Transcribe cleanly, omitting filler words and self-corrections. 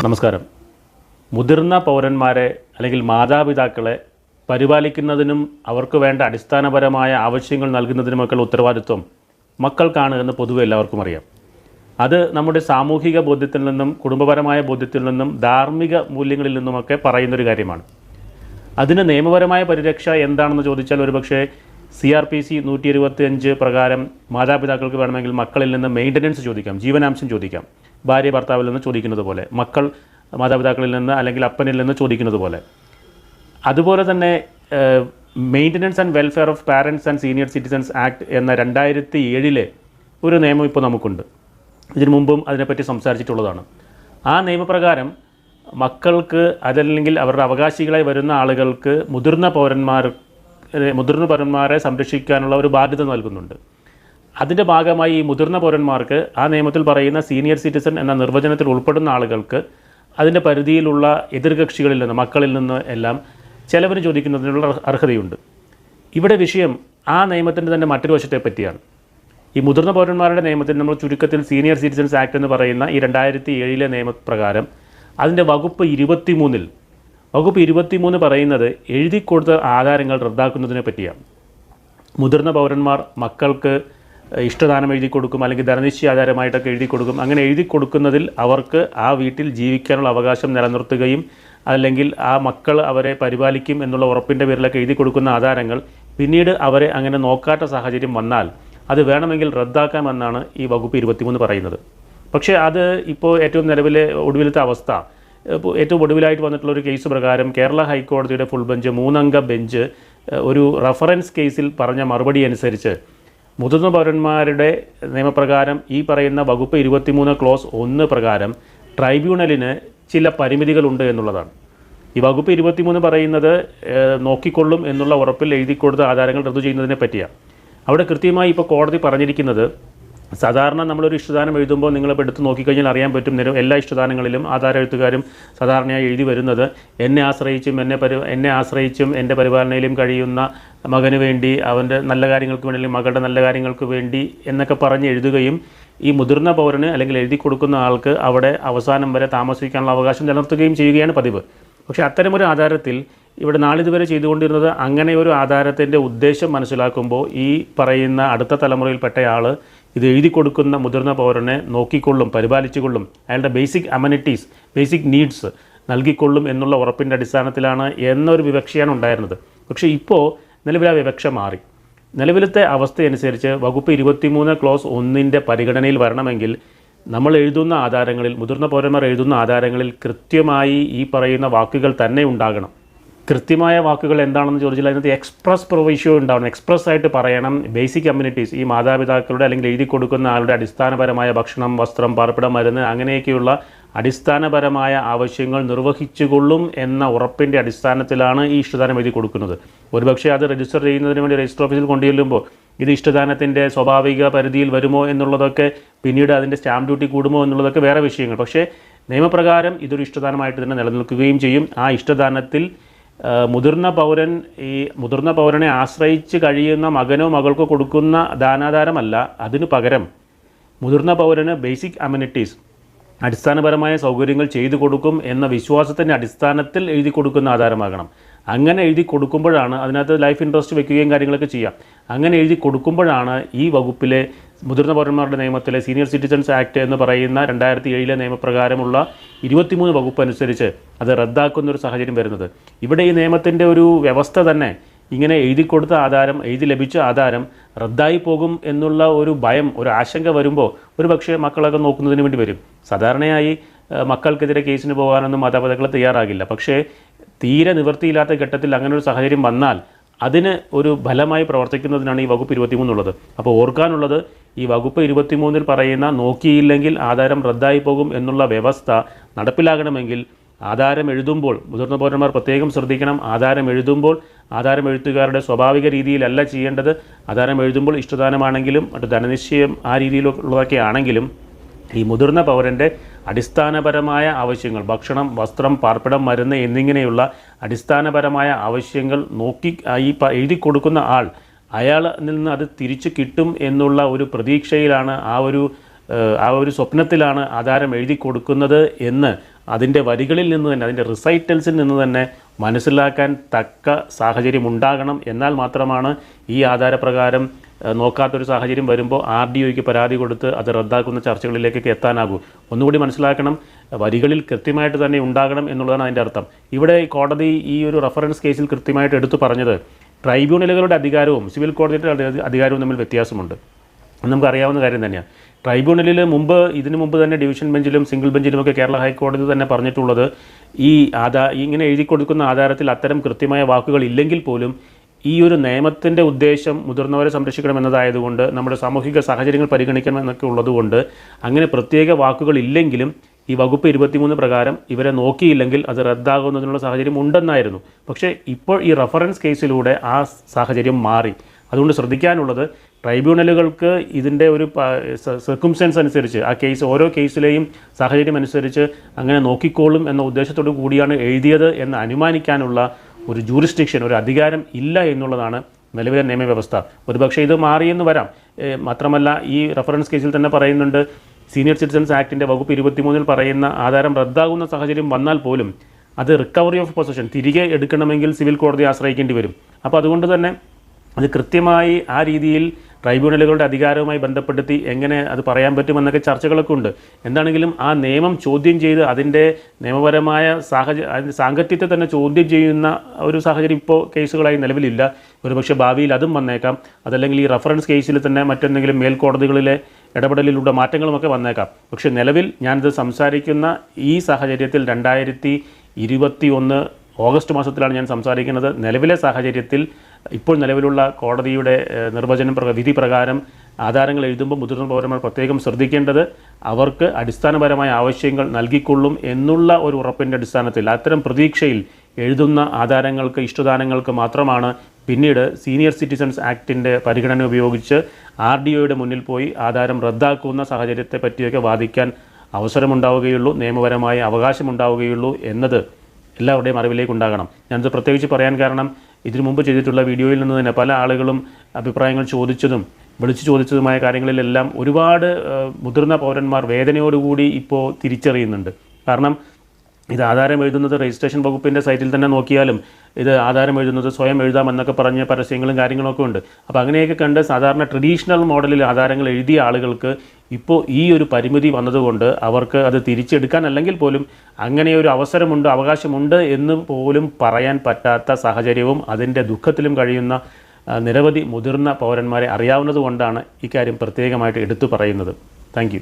നമസ്കാരം. മുതിർന്ന പൗരന്മാരെ അല്ലെങ്കിൽ മാതാപിതാക്കളെ പരിപാലിക്കുന്നതിനും അവർക്ക് വേണ്ട അടിസ്ഥാനപരമായ ആവശ്യങ്ങൾ നൽകുന്നതിനുമൊക്കെയുള്ള ഉത്തരവാദിത്വം മക്കൾക്കാണ് എന്ന് പൊതുവെ എല്ലാവർക്കും അറിയാം. അത് നമ്മുടെ സാമൂഹിക ബോധ്യത്തിൽ നിന്നും കുടുംബപരമായ ബോധ്യത്തിൽ നിന്നും ധാർമ്മിക മൂല്യങ്ങളിൽ നിന്നുമൊക്കെ പറയുന്നൊരു കാര്യമാണ്. അതിന് നിയമപരമായ പരിരക്ഷ എന്താണെന്ന് ചോദിച്ചാൽ ഒരുപക്ഷെ CRPC 125 പ്രകാരം മാതാപിതാക്കൾക്ക് വേണമെങ്കിൽ മക്കളിൽ നിന്ന് മെയിൻ്റനൻസ് ചോദിക്കാം, ജീവനാംശം ചോദിക്കാം. ഭാര്യ ഭർത്താവിൽ നിന്ന് ചോദിക്കുന്നത് പോലെ മക്കൾ മാതാപിതാക്കളിൽ നിന്ന് അല്ലെങ്കിൽ അപ്പനിൽ നിന്ന് ചോദിക്കുന്നത് പോലെ. അതുപോലെ തന്നെ maintenance and welfare of parents and senior citizens act എന്ന 2007 ഒരു നിയമം ഇപ്പോൾ നമുക്കുണ്ട്. ഇതിനു മുമ്പും അതിനെപ്പറ്റി സംസാരിച്ചിട്ടുള്ളതാണ്. ആ നിയമപ്രകാരം മക്കൾക്ക് അതല്ലെങ്കിൽ അവരുടെ അവകാശികളായി വരുന്ന ആളുകൾക്ക് മുതിർന്ന പൗരന്മാരെ സംരക്ഷിക്കാനുള്ള ഒരു ബാധ്യത നൽകുന്നുണ്ട്. അതിൻ്റെ ഭാഗമായി ഈ മുതിർന്ന പൗരന്മാർക്ക് ആ നിയമത്തിൽ പറയുന്ന സീനിയർ സിറ്റിസൺ എന്ന നിർവചനത്തിൽ ഉൾപ്പെടുന്ന ആളുകൾക്ക് അതിൻ്റെ പരിധിയിലുള്ള എതിർകക്ഷികളിൽ നിന്ന് മക്കളിൽ നിന്ന് എല്ലാം ചെലവിന് ചോദിക്കുന്നതിനുള്ള അർഹതയുണ്ട്. ഇവിടെ വിഷയം ആ നിയമത്തിൻ്റെ തന്നെ മറ്റൊരു വശത്തെ പറ്റിയാണ്. ഈ മുതിർന്ന പൗരന്മാരുടെ നിയമത്തിൽ നമ്മൾ ചുരുക്കത്തിൽ സീനിയർ സിറ്റിസൺസ് ആക്ട് എന്ന് പറയുന്ന ഈ 2007 നിയമപ്രകാരം അതിൻ്റെ വകുപ്പ് 23 പറയുന്നത് എഴുതി കൊടുത്ത ആധാരങ്ങൾ റദ്ദാക്കുന്നതിനെ പറ്റിയാണ്. മുതിർന്ന പൗരന്മാർ മക്കൾക്ക് ഇഷ്ടദാനം എഴുതി കൊടുക്കും, അല്ലെങ്കിൽ ധനനിശ്ചയ ആധാരമായിട്ടൊക്കെ എഴുതി കൊടുക്കും. അങ്ങനെ എഴുതി കൊടുക്കുന്നതിൽ അവർക്ക് ആ വീട്ടിൽ ജീവിക്കാനുള്ള അവകാശം നിലനിർത്തുകയും അല്ലെങ്കിൽ ആ മക്കൾ അവരെ പരിപാലിക്കും എന്നുള്ള ഉറപ്പിൻ്റെ പേരിലൊക്കെ എഴുതി കൊടുക്കുന്ന ആധാരങ്ങൾ പിന്നീട് അവരെ അങ്ങനെ നോക്കാത്ത സാഹചര്യം വന്നാൽ അത് വേണമെങ്കിൽ റദ്ദാക്കാമെന്നാണ് ഈ വകുപ്പ് 23 പറയുന്നത്. പക്ഷേ അത് ഇപ്പോൾ ഏറ്റവും ഒടുവിലത്തെ അവസ്ഥ, ഏറ്റവും ഒടുവിലായിട്ട് വന്നിട്ടുള്ളൊരു കേസ് പ്രകാരം കേരള ഹൈക്കോടതിയുടെ ഫുൾ ബെഞ്ച് 3-അംഗ ബെഞ്ച് ഒരു റഫറൻസ് കേസിൽ പറഞ്ഞ മറുപടി അനുസരിച്ച് മുതിർന്ന പൗരന്മാരുടെ നിയമപ്രകാരം ഈ പറയുന്ന വകുപ്പ് 23 ക്ലോസ് 1 പ്രകാരം ട്രൈബ്യൂണലിന് ചില പരിമിതികളുണ്ട് എന്നുള്ളതാണ്. ഈ വകുപ്പ് 23 പറയുന്നത് നോക്കിക്കൊള്ളും എന്നുള്ള ഉറപ്പിൽ എഴുതി കൊടുത്ത ആധാരങ്ങൾ റദ്ദു ചെയ്യുന്നതിനെ പറ്റിയാണ്. അവിടെ കൃത്യമായി ഇപ്പോൾ കോടതി പറഞ്ഞിരിക്കുന്നത്, സാധാരണ നമ്മളൊരു ഇഷ്ടദാനം എഴുതുമ്പോൾ നിങ്ങളിപ്പോൾ എടുത്ത് നോക്കിക്കഴിഞ്ഞാൽ അറിയാൻ പറ്റും, എല്ലാ ഇഷ്ടദാനങ്ങളിലും ആധാര എഴുത്തുകാരും സാധാരണയായി എഴുതി വരുന്നത് എന്നെ ആശ്രയിച്ചും എൻ്റെ പരിപാലനയിലും കഴിയുന്ന മകന് വേണ്ടി, അവൻ്റെ നല്ല കാര്യങ്ങൾക്ക് വേണ്ടി അല്ലെങ്കിൽ മകളുടെ നല്ല കാര്യങ്ങൾക്ക് വേണ്ടി എന്നൊക്കെ പറഞ്ഞ് എഴുതുകയും ഈ മുതിർന്ന പൗരന് അല്ലെങ്കിൽ എഴുതി കൊടുക്കുന്ന ആൾക്ക് അവിടെ അവസാനം വരെ താമസിക്കാനുള്ള അവകാശം നിലനിർത്തുകയും ചെയ്യുകയാണ് പതിവ്. പക്ഷേ അത്തരമൊരു ആധാരത്തിൽ ഇവിടെ നാളിതുവരെ ചെയ്തുകൊണ്ടിരുന്നത്, അങ്ങനെ ഒരു ആധാരത്തിൻ്റെ ഉദ്ദേശം മനസ്സിലാക്കുമ്പോൾ ഈ പറയുന്ന അടുത്ത തലമുറയിൽപ്പെട്ടയാൾ ഇത് എഴുതി കൊടുക്കുന്ന മുതിർന്ന പൗരനെ നോക്കിക്കൊള്ളും, പരിപാലിച്ചുകൊള്ളും, അയാളുടെ ബേസിക് നീഡ്സ് നൽകിക്കൊള്ളും എന്നുള്ള ഉറപ്പിൻ്റെ അടിസ്ഥാനത്തിലാണ് എന്നൊരു വിവക്ഷയാണ് ഉണ്ടായിരുന്നത്. പക്ഷേ ഇപ്പോൾ നിലവിൽ ആ വിവക്ഷ മാറി. നിലവിലത്തെ അവസ്ഥയനുസരിച്ച് വകുപ്പ് 23 ക്ലോസ് 1 പരിഗണനയിൽ വരണമെങ്കിൽ നമ്മൾ എഴുതുന്ന ആധാരങ്ങളിൽ, മുതിർന്ന പൗരന്മാർ എഴുതുന്ന ആധാരങ്ങളിൽ കൃത്യമായി ഈ പറയുന്ന വാക്കുകൾ തന്നെ ഉണ്ടാകണം. കൃത്യമായ വാക്കുകൾ എന്താണെന്ന് ചോദിച്ചാൽ അതിനകത്ത് എക്സ്പ്രസ് പ്രൊവിഷ്യോ ഉണ്ടാവണം. എക്സ്പ്രസ് ആയിട്ട് പറയണം ബേസിക് കമ്മ്യൂണിറ്റീസ്, ഈ മാതാപിതാക്കളുടെ അല്ലെങ്കിൽ എഴുതി കൊടുക്കുന്ന ആളുടെ അടിസ്ഥാനപരമായ ഭക്ഷണം, വസ്ത്രം, പാർപ്പിടം, മരുന്ന് അങ്ങനെയൊക്കെയുള്ള അടിസ്ഥാനപരമായ ആവശ്യങ്ങൾ നിർവഹിച്ചുകൊള്ളും എന്ന ഉറപ്പിൻ്റെ അടിസ്ഥാനത്തിലാണ് ഈ ഇഷ്ടദാനം എഴുതി കൊടുക്കുന്നത്. ഒരുപക്ഷെ അത് രജിസ്റ്റർ ചെയ്യുന്നതിന് വേണ്ടി രജിസ്റ്റർ ഓഫീസിൽ കൊണ്ടുചെല്ലുമ്പോൾ ഇത് ഇഷ്ടദാനത്തിൻ്റെ സ്വാഭാവിക പരിധിയിൽ വരുമോ എന്നുള്ളതൊക്കെ, പിന്നീട് അതിൻ്റെ സ്റ്റാമ്പ് ഡ്യൂട്ടി കൂടുമോ എന്നുള്ളതൊക്കെ വേറെ വിഷയങ്ങൾ. പക്ഷേ നിയമപ്രകാരം ഇതൊരു ഇഷ്ടദാനമായിട്ട് തന്നെ നിലനിൽക്കുകയും ചെയ്യും. ആ ഇഷ്ടദാനത്തിൽ മുതിർന്ന പൗരനെ ആശ്രയിച്ച് കഴിയുന്ന മകനോ മകൾക്കോ കൊടുക്കുന്ന ദാനാധാരമല്ല, അതിനു പകരം മുതിർന്ന പൗരന് ബേസിക് അമ്യൂണിറ്റീസ്, അടിസ്ഥാനപരമായ സൗകര്യങ്ങൾ ചെയ്തു കൊടുക്കും എന്ന വിശ്വാസത്തിൻ്റെ അടിസ്ഥാനത്തിൽ എഴുതി കൊടുക്കുന്ന ആധാരമാകണം. അങ്ങനെ എഴുതി കൊടുക്കുമ്പോഴാണ്, അതിനകത്ത് ലൈഫ് ഇൻട്രസ്റ്റ് വെക്കുകയും കാര്യങ്ങളൊക്കെ ചെയ്യാം. അങ്ങനെ എഴുതി കൊടുക്കുമ്പോഴാണ് ഈ വകുപ്പിലെ മുതിർന്ന പൗരന്മാരുടെ നിയമത്തിലെ സീനിയർ സിറ്റിസൺസ് ആക്ട് എന്ന് പറയുന്ന 2007 നിയമപ്രകാരമുള്ള 23 വകുപ്പ് അനുസരിച്ച് അത് റദ്ദാക്കുന്നൊരു സാഹചര്യം വരുന്നത്. ഇവിടെ ഈ നിയമത്തിൻ്റെ ഒരു വ്യവസ്ഥ തന്നെ ഇങ്ങനെ എഴുതി ലഭിച്ച ആധാരം റദ്ദായി പോകും എന്നുള്ള ഒരു ഭയം, ഒരു ആശങ്ക വരുമ്പോൾ ഒരുപക്ഷെ മക്കളൊക്കെ നോക്കുന്നതിന് വേണ്ടി വരും. സാധാരണയായി മക്കൾക്കെതിരെ കേസിന് പോകാനൊന്നും മാതാപിതാക്കൾ തയ്യാറാകില്ല. പക്ഷേ തീരെ നിവൃത്തിയില്ലാത്ത ഘട്ടത്തിൽ അങ്ങനെ ഒരു സാഹചര്യം വന്നാൽ അതിന് ഒരു ഫലമായി പ്രവർത്തിക്കുന്നതിനാണ് ഈ വകുപ്പ് 23 ഉള്ളത്. അപ്പോൾ ഓർക്കാനുള്ളത്, ഈ വകുപ്പ് 23 പറയുന്ന നോക്കിയില്ലെങ്കിൽ ആധാരം റദ്ദായി പോകും എന്നുള്ള വ്യവസ്ഥ നടപ്പിലാകണമെങ്കിൽ ആധാരം എഴുതുമ്പോൾ മുതിർന്ന പൗരന്മാർ പ്രത്യേകം ശ്രദ്ധിക്കണം. ആധാരം എഴുത്തുകാരുടെ സ്വാഭാവിക രീതിയിലല്ല ചെയ്യേണ്ടത്. ആധാരം എഴുതുമ്പോൾ ഇഷ്ടദാനമാണെങ്കിലും മറ്റു ധനനിശ്ചയം ആ രീതിയിലുള്ളതൊക്കെ ആണെങ്കിലും ഈ മുതിർന്ന പൗരൻ്റെ അടിസ്ഥാനപരമായ ആവശ്യങ്ങൾ, ഭക്ഷണം, വസ്ത്രം, പാർപ്പിടം, മരുന്ന് എന്നിങ്ങനെയുള്ള അടിസ്ഥാനപരമായ ആവശ്യങ്ങൾ എഴുതി കൊടുക്കുന്ന അയാളിൽ നിന്ന് അത് തിരിച്ചു കിട്ടും എന്നുള്ള ഒരു പ്രതീക്ഷയിലാണ്, ആ ഒരു സ്വപ്നത്തിലാണ് ആധാരം എഴുതി കൊടുക്കുന്നത് എന്ന് അതിൻ്റെ വരികളിൽ നിന്ന് തന്നെ, അതിൻ്റെ റിസൈറ്റൽസിൽ നിന്ന് തന്നെ മനസ്സിലാക്കാൻ തക്ക സാഹചര്യം ഉണ്ടാകണം. എന്നാൽ മാത്രമാണ് ഈ ആധാരപ്രകാരം നോക്കാത്തൊരു സാഹചര്യം വരുമ്പോൾ RDOയ്ക്ക് പരാതി കൊടുത്ത് അത് റദ്ദാക്കുന്ന ചർച്ചകളിലേക്കൊക്കെ എത്താനാകൂ. ഒന്നുകൂടി മനസ്സിലാക്കണം, വരികളിൽ കൃത്യമായിട്ട് തന്നെ ഉണ്ടാകണം എന്നുള്ളതാണ് അതിൻ്റെ അർത്ഥം. ഇവിടെ കോടതി ഈ ഒരു റഫറൻസ് കേസിൽ കൃത്യമായിട്ട് എടുത്തു പറഞ്ഞത് ട്രൈബ്യൂണലുകളുടെ അധികാരവും സിവിൽ കോടതിയുടെ അധികാരവും തമ്മിൽ വ്യത്യാസമുണ്ട്. നമുക്കറിയാവുന്ന കാര്യം തന്നെയാണ്. ട്രൈബ്യൂണലിൽ ഇതിനു മുമ്പ് തന്നെ ഡിവിഷൻ ബെഞ്ചിലും സിംഗിൾ ബെഞ്ചിലുമൊക്കെ കേരള ഹൈക്കോടതി തന്നെ പറഞ്ഞിട്ടുള്ളത് ഇങ്ങനെ എഴുതി കൊടുക്കുന്ന ആധാരത്തിൽ അത്തരം കൃത്യമായ വാക്കുകൾ ഇല്ലെങ്കിൽ പോലും ഈ ഒരു നിയമത്തിൻ്റെ ഉദ്ദേശം മുതിർന്നവരെ സംരക്ഷിക്കണം എന്നതായതുകൊണ്ട്, നമ്മുടെ സാമൂഹിക സാഹചര്യങ്ങൾ പരിഗണിക്കണം എന്നൊക്കെ ഉള്ളതുകൊണ്ട് അങ്ങനെ പ്രത്യേക വാക്കുകൾ ഇല്ലെങ്കിലും ഈ വകുപ്പ് 23 പ്രകാരം ഇവരെ നോക്കിയില്ലെങ്കിൽ അത് റദ്ദാകുന്നതിനുള്ള സാഹചര്യം ഉണ്ടെന്നായിരുന്നു. പക്ഷേ ഇപ്പോൾ ഈ റഫറൻസ് കേസിലൂടെ ആ സാഹചര്യം മാറി. അതുകൊണ്ട് ശ്രദ്ധിക്കാനുള്ളത്, ട്രൈബ്യൂണലുകൾക്ക് ഇതിൻ്റെ ഒരു സർക്കംസ്റ്റൻസ് അനുസരിച്ച് ആ കേസ് ഓരോ കേസിലെയും സാഹചര്യം അനുസരിച്ച് അങ്ങനെ നോക്കിക്കോളും എന്ന ഉദ്ദേശത്തോടു കൂടിയാണ് എഴുതിയത് എന്ന് അനുമാനിക്കാനുള്ള ഒരു ജൂറിസ്ഡിക്ഷൻ, ഒരു അധികാരം ഇല്ല എന്നുള്ളതാണ് നിലവിലെ നിയമവ്യവസ്ഥ. ഒരുപക്ഷെ ഇത് മാറിയെന്ന് വരാം. മാത്രമല്ല, ഈ റഫറൻസ് കേസിൽ തന്നെ പറയുന്നുണ്ട്, സീനിയർ സിറ്റിസൺസ് ആക്ടിൻ്റെ വകുപ്പ് 23 പറയുന്ന ആധാരം റദ്ദാകുന്ന സാഹചര്യം വന്നാൽ പോലും അത് റിക്കവറി ഓഫ് പൊസഷൻ തിരികെ എടുക്കണമെങ്കിൽ സിവിൽ കോടതിയെ ആശ്രയിക്കേണ്ടി വരും. അപ്പോൾ അതുകൊണ്ട് തന്നെ അത് കൃത്യമായി ആ രീതിയിൽ ട്രൈബ്യൂണലുകളുടെ അധികാരവുമായി ബന്ധപ്പെടുത്തി എങ്ങനെ അത് പറയാൻ പറ്റുമെന്നൊക്കെ ചർച്ചകളൊക്കെ ഉണ്ട്. എന്താണെങ്കിലും ആ നിയമം ചോദ്യം ചെയ്ത് അതിൻ്റെ നിയമപരമായ സാങ്കത്യത്തെ തന്നെ ചോദ്യം ചെയ്യുന്ന ഒരു സാഹചര്യം ഇപ്പോൾ കേസുകളായി നിലവിലില്ല. ഒരുപക്ഷെ ഭാവിയിൽ അതും വന്നേക്കാം. അതല്ലെങ്കിൽ ഈ റഫറൻസ് കേസിൽ തന്നെ മറ്റെന്തെങ്കിലും മേൽക്കോടതികളിലെ ഇടപെടലിലൂടെ മാറ്റങ്ങളുമൊക്കെ വന്നേക്കാം. പക്ഷേ നിലവിൽ ഞാനിത് സംസാരിക്കുന്ന ഈ സാഹചര്യത്തിൽ 2021 ഓഗസ്റ്റ് മാസത്തിലാണ് ഞാൻ സംസാരിക്കുന്നത്. നിലവിലെ സാഹചര്യത്തിൽ ഇപ്പോൾ നിലവിലുള്ള കോടതിയുടെ വിധി പ്രകാരം ആധാരങ്ങൾ എഴുതുമ്പോൾ മുതിർന്ന പൗരന്മാർ പ്രത്യേകം ശ്രദ്ധിക്കേണ്ടത് അവർക്ക് അടിസ്ഥാനപരമായ ആവശ്യങ്ങൾ നൽകിക്കൊള്ളും എന്നുള്ള ഒരു ഉറപ്പിൻ്റെ അടിസ്ഥാനത്തിൽ, അത്തരം പ്രതീക്ഷയിൽ എഴുതുന്ന ആധാരങ്ങൾക്ക്, ഇഷ്ടദാനങ്ങൾക്ക് മാത്രമാണ് പിന്നീട് സീനിയർ സിറ്റിസൺസ് ആക്ടിൻ്റെ പരിഗണന ഉപയോഗിച്ച് RDOയുടെ മുന്നിൽ പോയി ആധാരം റദ്ദാക്കുന്ന സാഹചര്യത്തെ പറ്റിയൊക്കെ വാദിക്കാൻ അവസരമുണ്ടാവുകയുള്ളൂ, നിയമപരമായ അവകാശമുണ്ടാവുകയുള്ളൂ എന്നത് എല്ലാവരുടെയും അറിവിലേക്ക് ഉണ്ടാകണം. ഞാനത് പ്രത്യേകിച്ച് പറയാൻ കാരണം, ഇതിനു മുമ്പ് ചെയ്തിട്ടുള്ള വീഡിയോയിൽ നിന്ന് തന്നെ പല ആളുകളും അഭിപ്രായങ്ങൾ വിളിച്ചു ചോദിച്ചതുമായ കാര്യങ്ങളിലെല്ലാം ഒരുപാട് മുതിർന്ന പൗരന്മാർ വേദനയോടുകൂടി ഇപ്പോൾ തിരിച്ചറിയുന്നുണ്ട്. കാരണം ഇത് ആധാരം എഴുതുന്നത് രജിസ്ട്രേഷൻ വകുപ്പിൻ്റെ സൈറ്റിൽ തന്നെ നോക്കിയാലും ഇത് ആധാരം എഴുതുന്നത് സ്വയം എഴുതാമെന്നൊക്കെ പറഞ്ഞ പരസ്യങ്ങളും കാര്യങ്ങളൊക്കെ ഉണ്ട്. അപ്പോൾ അങ്ങനെയൊക്കെ കണ്ട് സാധാരണ ട്രഡീഷണൽ മോഡലിൽ ആധാരങ്ങൾ എഴുതിയ ആളുകൾക്ക് ഇപ്പോൾ ഈ ഒരു പരിമിതി വന്നതുകൊണ്ട് അവർക്ക് അത് തിരിച്ചെടുക്കാൻ അല്ലെങ്കിൽ പോലും അങ്ങനെ ഒരു അവസരമുണ്ട്, അവകാശമുണ്ട് എന്ന് പോലും പറയാൻ പറ്റാത്ത സാഹചര്യവും അതിൻ്റെ ദുഃഖത്തിലും കഴിയുന്ന നിരവധി മുതിർന്ന പൗരന്മാരെ അറിയാവുന്നതുകൊണ്ടാണ് ഇക്കാര്യം പ്രത്യേകമായിട്ട് എടുത്തു പറയുന്നത്. Thank you.